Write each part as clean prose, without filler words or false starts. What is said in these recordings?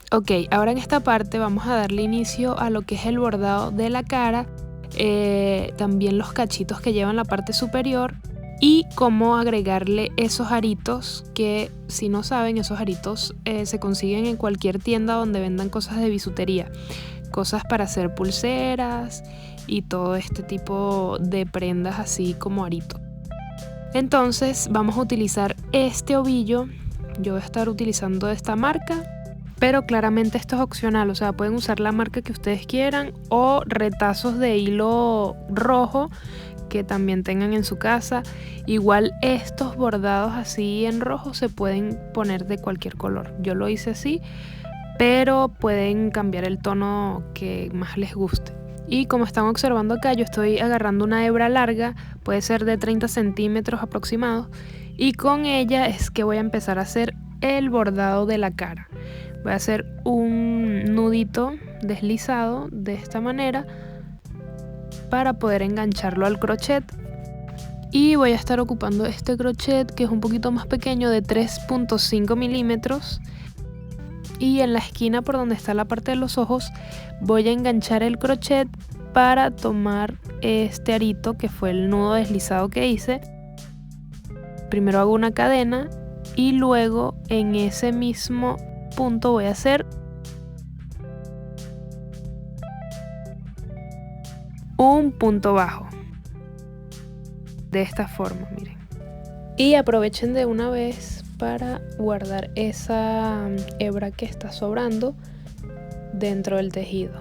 Ok, ahora en esta parte vamos a darle inicio a lo que es el bordado de la cara, también los cachitos que llevan la parte superior y cómo agregarle esos aritos que, si no saben, esos aritos se consiguen en cualquier tienda donde vendan cosas de bisutería, cosas para hacer pulseras y todo este tipo de prendas así como arito. Entonces vamos a utilizar este ovillo. Yo voy a estar utilizando esta marca, pero claramente esto es opcional, o sea, pueden usar la marca que ustedes quieran o retazos de hilo rojo que también tengan en su casa. Igual estos bordados así en rojo se pueden poner de cualquier color. Yo lo hice así, pero pueden cambiar el tono que más les guste. Y como están observando acá, yo estoy agarrando una hebra larga, puede ser de 30 centímetros aproximados, y con ella es que voy a empezar a hacer el bordado de la cara. Voy a hacer un nudito deslizado de esta manera para poder engancharlo al crochet. Y voy a estar ocupando este crochet que es un poquito más pequeño, de 3.5 milímetros. Y en la esquina por donde está la parte de los ojos voy a enganchar el crochet para tomar este arito que fue el nudo deslizado que hice. Primero hago una cadena y luego en ese mismo punto voy a hacer un punto bajo de esta forma, miren. Y aprovechen de una vez para guardar esa hebra que está sobrando dentro del tejido.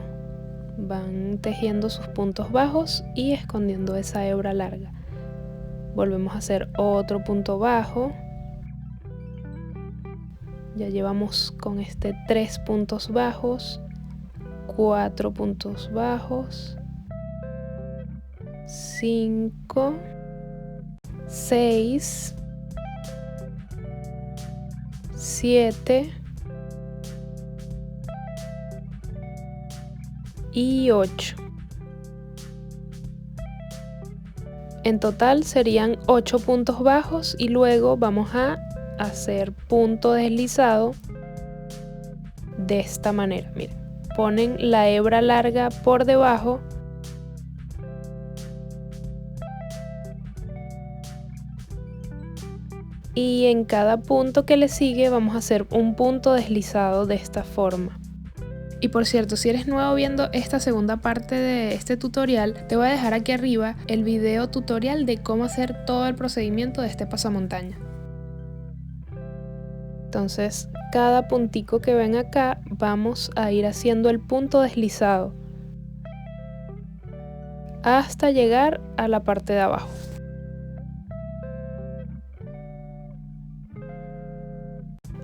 Van tejiendo sus puntos bajos y escondiendo esa hebra larga. Volvemos a hacer otro punto bajo. Ya llevamos con este 3 puntos bajos, 4 puntos bajos, 5, 6, 7 y 8. En total serían 8 puntos bajos y luego vamos a hacer punto deslizado de esta manera. Miren, ponen la hebra larga por debajo y en cada punto que le sigue vamos a hacer un punto deslizado de esta forma. Y por cierto, si eres nuevo viendo esta segunda parte de este tutorial, te voy a dejar aquí arriba el video tutorial de cómo hacer todo el procedimiento de este pasamontaña. Entonces, cada puntico que ven acá vamos a ir haciendo el punto deslizado hasta llegar a la parte de abajo.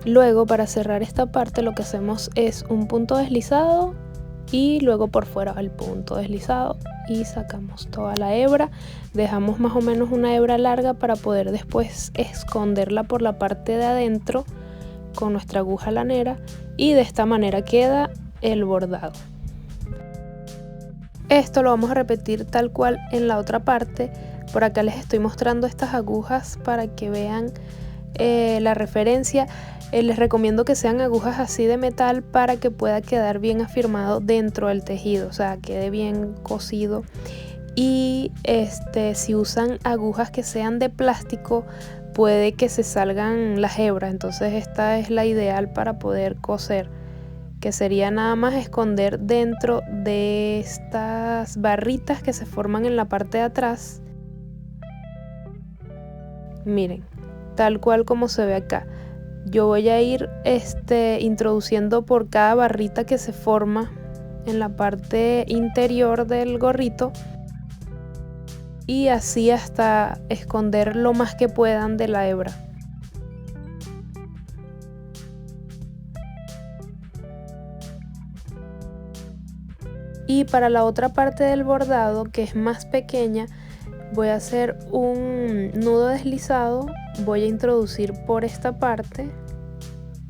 Luego, para cerrar esta parte, lo que hacemos es un punto deslizado y luego por fuera el punto deslizado y sacamos toda la hebra. Dejamos más o menos una hebra larga para poder después esconderla por la parte de adentro con nuestra aguja lanera y de esta manera queda el bordado. Esto lo vamos a repetir tal cual en la otra parte. Por acá les estoy mostrando estas agujas para que vean la referencia. Les recomiendo que sean agujas así de metal para que pueda quedar bien afirmado dentro del tejido, o sea, quede bien cosido. Y si usan agujas que sean de plástico, puede que se salgan las hebras, entonces esta es la ideal para poder coser, que sería nada más esconder dentro de estas barritas que se forman en la parte de atrás. Miren, tal cual como se ve acá. Yo voy a ir introduciendo por cada barrita que se forma en la parte interior del gorrito y así hasta esconder lo más que puedan de la hebra. Y para la otra parte del bordado, que es más pequeña, voy a hacer un nudo deslizado. Voy a introducir por esta parte.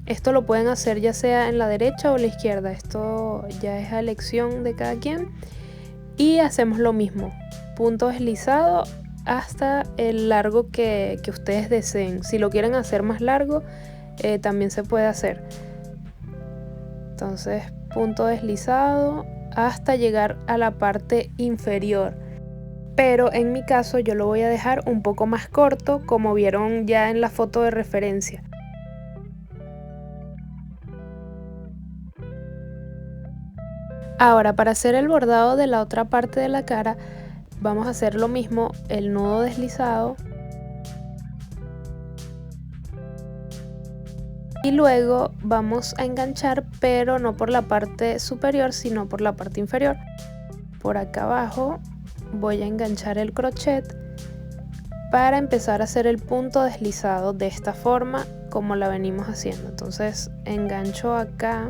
Esto lo pueden hacer ya sea en la derecha o la izquierda, esto ya es a elección de cada quien. Y hacemos lo mismo, punto deslizado hasta el largo que ustedes deseen. Si lo quieren hacer más largo, también se puede hacer. Entonces punto deslizado hasta llegar a la parte inferior. Pero en mi caso yo lo voy a dejar un poco más corto, como vieron ya en la foto de referencia. Ahora, para hacer el bordado de la otra parte de la cara, vamos a hacer lo mismo, el nudo deslizado. Y luego vamos a enganchar, pero no por la parte superior, sino por la parte inferior. Por acá abajo voy a enganchar el crochet para empezar a hacer el punto deslizado de esta forma como la venimos haciendo. Entonces engancho acá.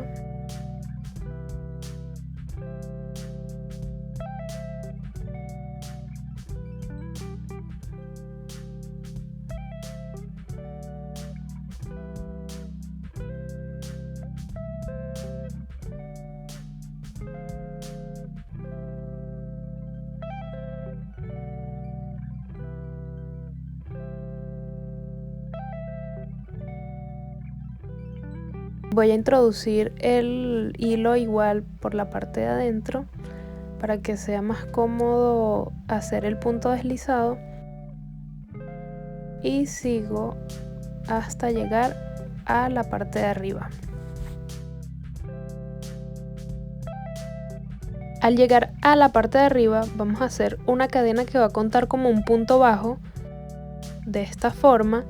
Voy a introducir el hilo igual por la parte de adentro para que sea más cómodo hacer el punto deslizado, y sigo hasta llegar a la parte de arriba. Al llegar a la parte de arriba vamos a hacer una cadena que va a contar como un punto bajo. De esta forma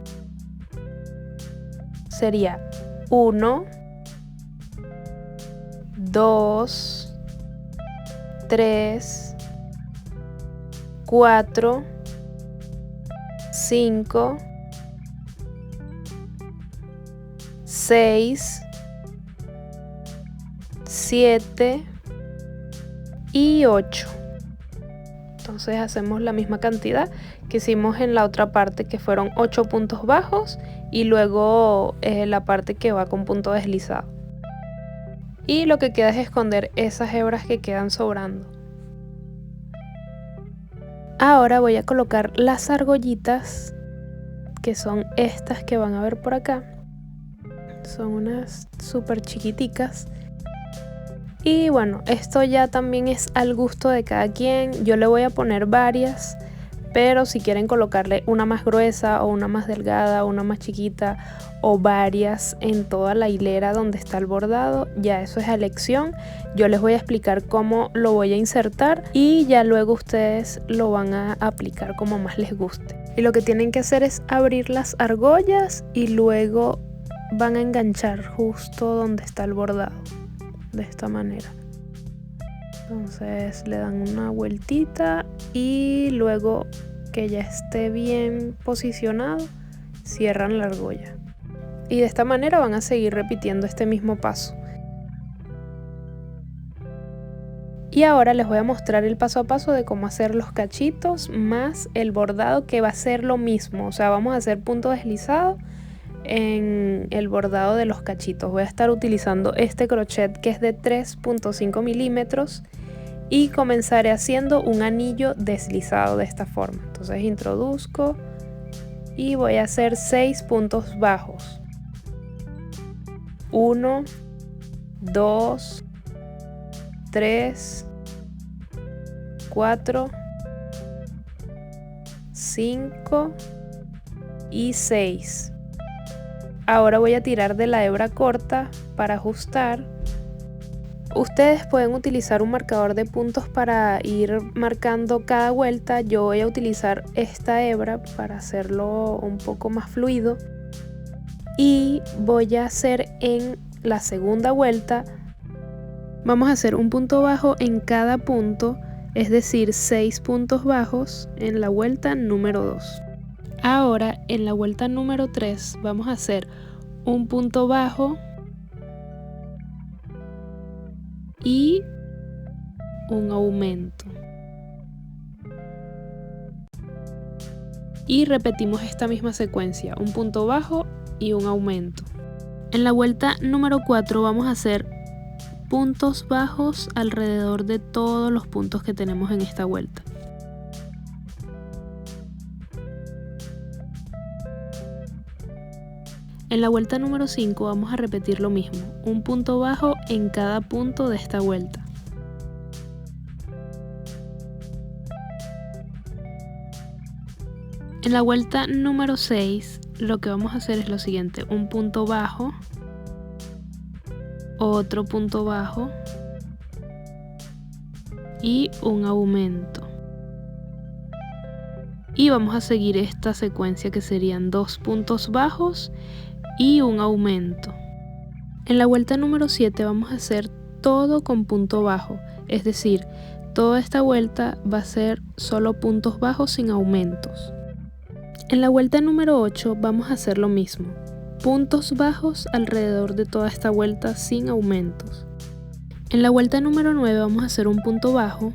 sería 1, 2, 3, 4, 5, 6, 7 y 8. Entonces hacemos la misma cantidad que hicimos en la otra parte, que fueron 8 puntos bajos, y luego la parte que va con punto deslizado. Y lo que queda es esconder esas hebras que quedan sobrando. Ahora voy a colocar las argollitas, que son estas que van a ver por acá. Son unas súper chiquiticas. Y bueno, esto ya también es al gusto de cada quien. Yo le voy a poner varias, pero si quieren colocarle una más gruesa o una más delgada o una más chiquita o varias en toda la hilera donde está el bordado, ya eso es a elección. Yo les voy a explicar cómo lo voy a insertar y ya luego ustedes lo van a aplicar como más les guste. Y lo que tienen que hacer es abrir las argollas y luego van a enganchar justo donde está el bordado, de esta manera. Entonces le dan una vueltita y luego que ya esté bien posicionado, cierran la argolla. Y de esta manera van a seguir repitiendo este mismo paso. Y ahora les voy a mostrar el paso a paso de cómo hacer los cachitos más el bordado, que va a ser lo mismo. O sea, vamos a hacer punto deslizado en el bordado de los cachitos. Voy a estar utilizando este crochet que es de 3.5 milímetros y comenzaré haciendo un anillo deslizado de esta forma. Entonces introduzco y voy a hacer 6 puntos bajos. 1, 2, 3, 4, 5 y 6. Ahora voy a tirar de la hebra corta para ajustar. Ustedes pueden utilizar un marcador de puntos para ir marcando cada vuelta. Yo voy a utilizar esta hebra para hacerlo un poco más fluido. Y voy a hacer en la segunda vuelta, vamos a hacer un punto bajo en cada punto, es decir, 6 puntos bajos en la vuelta número 2. Ahora en la vuelta número 3 vamos a hacer un punto bajo y un aumento. Y repetimos esta misma secuencia, un punto bajo y un aumento. En la vuelta número 4 vamos a hacer puntos bajos alrededor de todos los puntos que tenemos en esta vuelta. En la vuelta número 5 vamos a repetir lo mismo, un punto bajo en cada punto de esta vuelta. En la vuelta número 6 lo que vamos a hacer es lo siguiente, un punto bajo, otro punto bajo y un aumento. Y vamos a seguir esta secuencia que serían 2 puntos bajos y un aumento. En la vuelta número 7 vamos a hacer todo con punto bajo, es decir, toda esta vuelta va a ser solo puntos bajos sin aumentos. En la vuelta número 8 vamos a hacer lo mismo, puntos bajos alrededor de toda esta vuelta sin aumentos. En la vuelta número 9 vamos a hacer un punto bajo,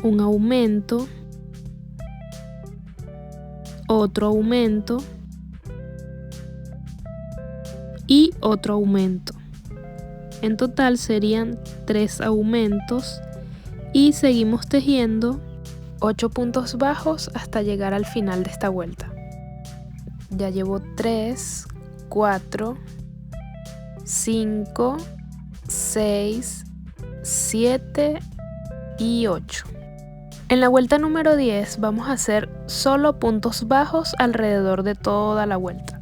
un aumento, otro aumento y otro aumento. En total serían 3 aumentos y seguimos tejiendo 8 puntos bajos hasta llegar al final de esta vuelta. Ya llevo 3, 4, 5, 6, 7 y 8. En la vuelta número 10 vamos a hacer solo puntos bajos alrededor de toda la vuelta.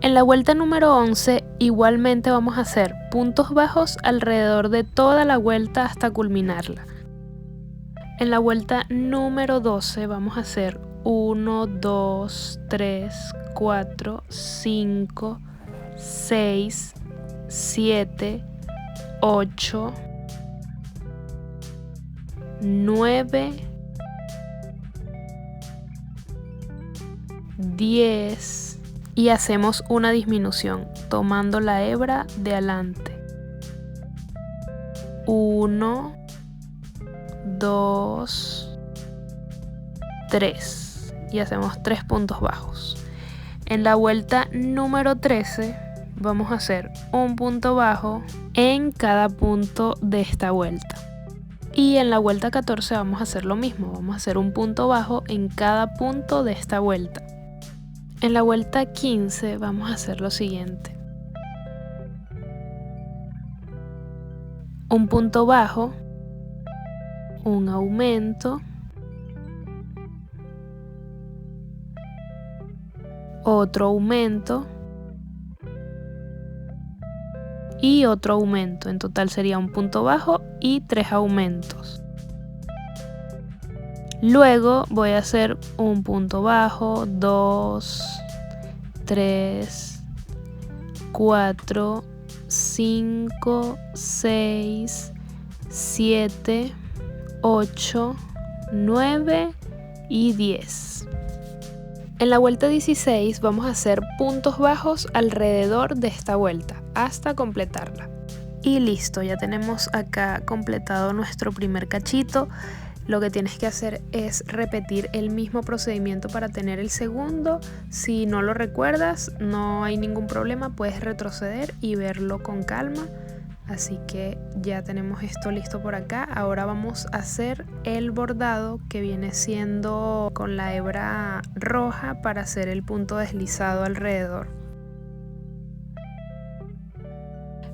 En la vuelta número 11 igualmente vamos a hacer puntos bajos alrededor de toda la vuelta hasta culminarla. En la vuelta número 12 vamos a hacer 1, 2, 3, 4, 5, 6, 7, 8, 9, 10 y hacemos una disminución tomando la hebra de adelante. 1, 2, 3 y hacemos 3 puntos bajos. En la vuelta número 13 vamos a hacer un punto bajo en cada punto de esta vuelta. Y en la vuelta 14 vamos a hacer lo mismo, vamos a hacer un punto bajo en cada punto de esta vuelta. En la vuelta 15 vamos a hacer lo siguiente. Un punto bajo, un aumento, otro aumento y otro aumento. En total sería un punto bajo y 3 aumentos. Luego voy a hacer un punto bajo, 2, 3, 4, 5, 6, 7, 8, 9 y 10. En la vuelta 16 vamos a hacer puntos bajos alrededor de esta vuelta hasta completarla. Y listo, ya tenemos acá completado nuestro primer cachito. Lo que tienes que hacer es repetir el mismo procedimiento para tener el segundo. Si no lo recuerdas, no hay ningún problema, puedes retroceder y verlo con calma. Así que ya tenemos esto listo por acá. Ahora vamos a hacer el bordado que viene siendo con la hebra roja para hacer el punto deslizado alrededor.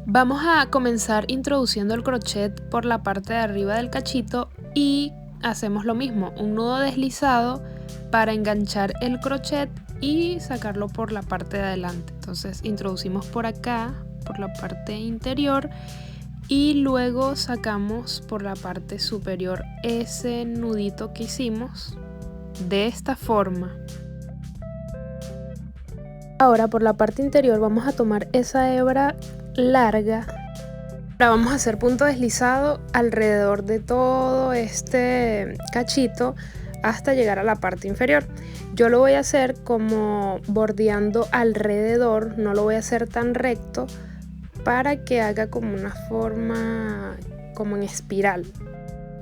Vamos a comenzar introduciendo el crochet por la parte de arriba del cachito y hacemos lo mismo, un nudo deslizado para enganchar el crochet y sacarlo por la parte de adelante. Entonces introducimos por acá, por la parte interior, y luego sacamos por la parte superior ese nudito que hicimos de esta forma. Ahora por la parte interior vamos a tomar esa hebra larga. Ahora vamos a hacer punto deslizado alrededor de todo este cachito hasta llegar a la parte inferior. Yo lo voy a hacer como bordeando alrededor, no lo voy a hacer tan recto para que haga como una forma como en espiral.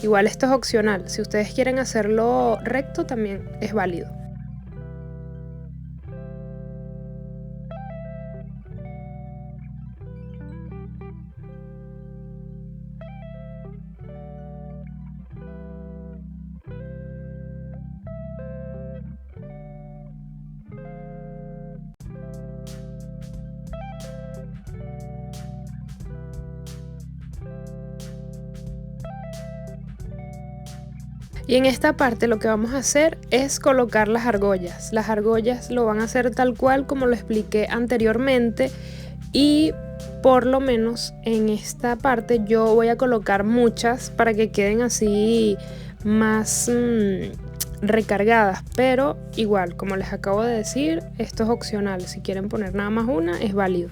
Igual esto es opcional, si ustedes quieren hacerlo recto también es válido. Y en esta parte lo que vamos a hacer es colocar las argollas. Las argollas lo van a hacer tal cual como lo expliqué anteriormente, y por lo menos en esta parte yo voy a colocar muchas para que queden así más recargadas, pero igual, como les acabo de decir, esto es opcional. Si quieren poner nada más una, es válido.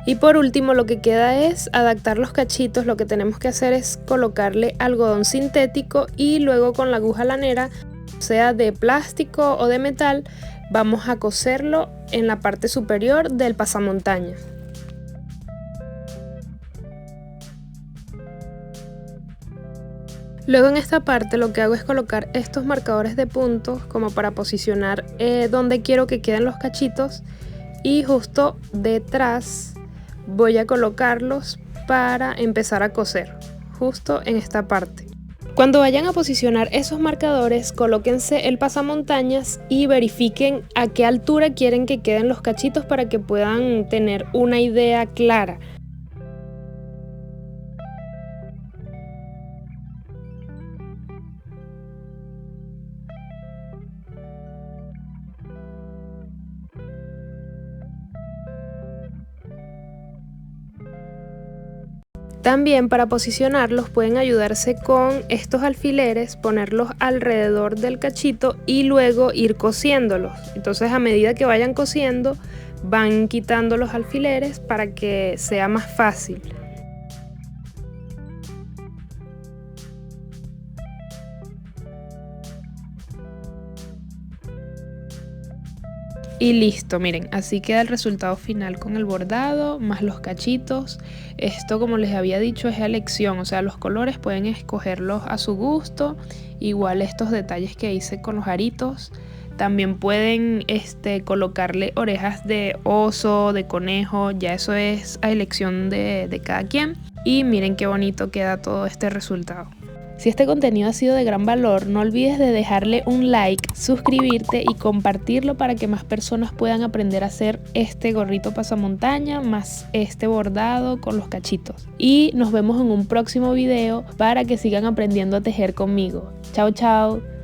Y por último lo que queda es adaptar los cachitos. Lo que tenemos que hacer es colocarle algodón sintético y luego con la aguja lanera, sea de plástico o de metal, vamos a coserlo en la parte superior del pasamontañas. Luego en esta parte lo que hago es colocar estos marcadores de puntos como para posicionar donde quiero que queden los cachitos, y justo detrás voy a colocarlos para empezar a coser, justo en esta parte. Cuando vayan a posicionar esos marcadores, colóquense el pasamontañas y verifiquen a qué altura quieren que queden los cachitos para que puedan tener una idea clara. También para posicionarlos pueden ayudarse con estos alfileres, ponerlos alrededor del cachito y luego ir cosiéndolos. Entonces a medida que vayan cosiendo van quitando los alfileres para que sea más fácil. Y listo, miren, así queda el resultado final con el bordado más los cachitos. Esto, como les había dicho, es a elección, o sea, los colores pueden escogerlos a su gusto. Igual estos detalles que hice con los aritos. También pueden colocarle orejas de oso, de conejo, ya eso es a elección de cada quien. Y miren qué bonito queda todo este resultado. Si este contenido ha sido de gran valor, no olvides de dejarle un like, suscribirte y compartirlo para que más personas puedan aprender a hacer este gorrito pasamontaña más este bordado con los cachitos. Y nos vemos en un próximo video para que sigan aprendiendo a tejer conmigo. Chao, chao.